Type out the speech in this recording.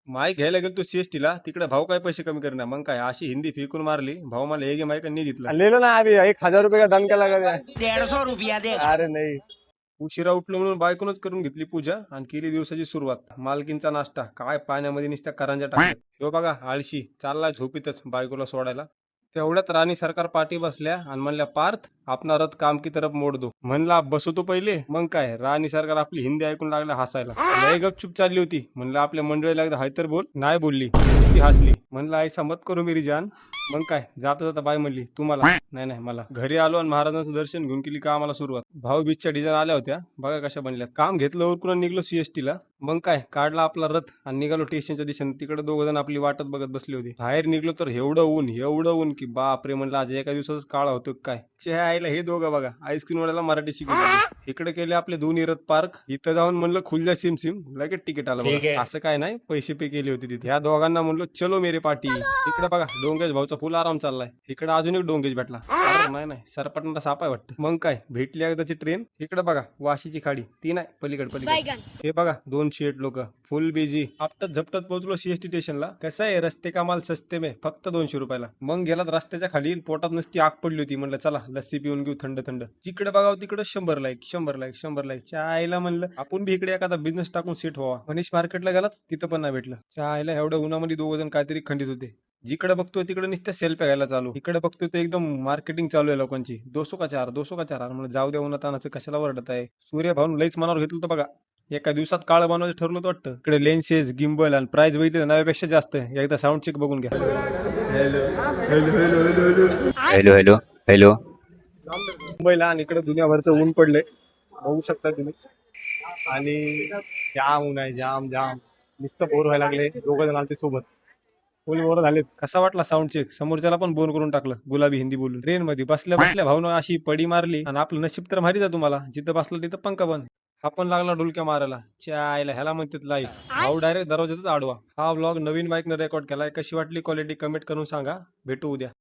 माय घ्यायला गेलो सीएसटी ला, तिकडे भाऊ काय पैसे कमी करणार, मग काय अशी हिंदी फेकून मारली, भाऊ मला हे माईक नाही घेतला. ले लो ना अभी 1000 रुपये का दंड लगा दिया. 150 रुपया दे. अरे नाही. उशिरा उठलो म्हणून बायकोनच करून घेतली पूजा आणि केली दिवसाची सुरुवात. मालकींचा नाश्ता काय पाण्यामध्ये नुसत्या करंजा टाकल्या. हो बघा आळशी चालला झोपीतच बायकोला सोडायला. तेवढ्यात राणी सरकार पाठी बसल्या आणि म्हणल्या, पार्थ आपला रथ काम की तरफ मोड दो. म्हणला बसवतो पहिले, मग काय राणी सरकार आपली हिंदी ऐकून लागल्या हसायला. लय गपचूप चालली होती. म्हणलं आपल्या मंडळीला एकदा हाय तर बोल, नाही बोलली, ती हसली. म्हणलं ऐसा मत करू मेरी जान. मग काय जाता जाता बाय म्हणली, तुम्हाला नाही नाही मला. घरी आलो आणि महाराजांचं दर्शन घेऊन केली कामाला सुरुवात. भाऊ बीचच्या डिझाईन आल्या होत्या बघा कशा बनल्यात. काम घेतलं उरकून निघलो सीएसटी ला. मग काय काढला आपला रथ आणि निघालो स्टेशनच्या दिशेने. तिकडे दोघ जण आपली वाटत बघत बसली होती. बाहेर निघलो तर एवढं ऊन की बापरे, म्हणलं आज एका दिवसाच काळा होतो काय. आईला हे दोघं बघा आईस्क्रीम वाल्याला मराठी शिकवत. इकडे केले आपले दोन्ही रथ पार्क. इथं जाऊन म्हणलं खुलजा सिम सिम, लगेच तिकीट आलं बघा. असं काय नाही, पैसे पे केले होते तिथे. ह्या दोघांना म्हणलो चलो मेरे पाठी. इकडे बघा डोंगेश भाऊचा फुल आराम चाललाय. इकडे अजून एक डोंगेश भेटला. नाही सरपटणारा साप आहे वाटतं. मग काय भेटली एकदाची ट्रेन. इकडे बघा वाशीची खाडी, ती नाही पलीकडे. हे बघा 2 शेट लोक फुल बिझी. आपटत झपटत पोहोचलो सीएसटी स्टेशनला. कसं आहे रस्ते का माल सस्ते में, फक्त 200 रुपयाला. मग गेलात रस्त्याच्या खाली, पोटात नुसती आग पडली होती. म्हणलं चला लस्सी पिऊन घेऊ थंड थंड. जिकडे बघावं तिकडे 100 लाईक. चायला म्हणलं आपण बी इकडे एखादा बिझनेस टाकून सेट व्हावा. मनीष मार्केटला गेलात, तिथं पण नाही भेटलं. चायला एवढ्या उन्हामध्ये 2 जण काहीतरी खंडित होते. जिकडे बघतोय तिकडे नुसत्या सेल्फ्या घ्यायला चालू. इकडे बघतोय तर एकदम मार्केटिंग चालू आहे लोकांची. 200 का 4 म्हणजे जाऊ द्या उन्हातानाचं कशाला वरडत आहे. सूर्य भाऊन लईच मनावर घेतलं तर बघा. एका दिवसात काळ बनवायचं ठरलं तर वाटतं. इकडे लेन्सेस गिम्बल आणि प्राइस बघितलं नव्यापेक्षा जास्त आहे. एकदा साऊंड चेक बघून घ्या. हॅलो. मुंबईला आणि इकडे दुनियाभरचं ऊन पडलंय, बघू शकता तुम्ही. आणि जाम ऊन आहे, जाम नुसतं बोर व्हायला लागले. 2 जण आलते सोबत, फुल बोर झालेत. कसा वाटला साऊंड चेक. समोरच्याला पण बोर करून टाकलं गुलाबी हिंदी बोलून. ट्रेन मध्ये बसल्या भाऊन अशी पडी मारली. आणि आपलं नशीब तर माहिती आहे तुम्हाला, जिथं बसलं तिथं पंखा बंद. आपण लागला डुलक्या मारायला. चायला ह्याला म्हणतात लाईफ. भाऊ डायरेक्ट दरवाजातच आडवा. हा व्लॉग नवीन बाईकनं रेकॉर्ड केलाय. कशी वाटली क्वालिटी कमेंट करून सांगा. भेटू उद्या.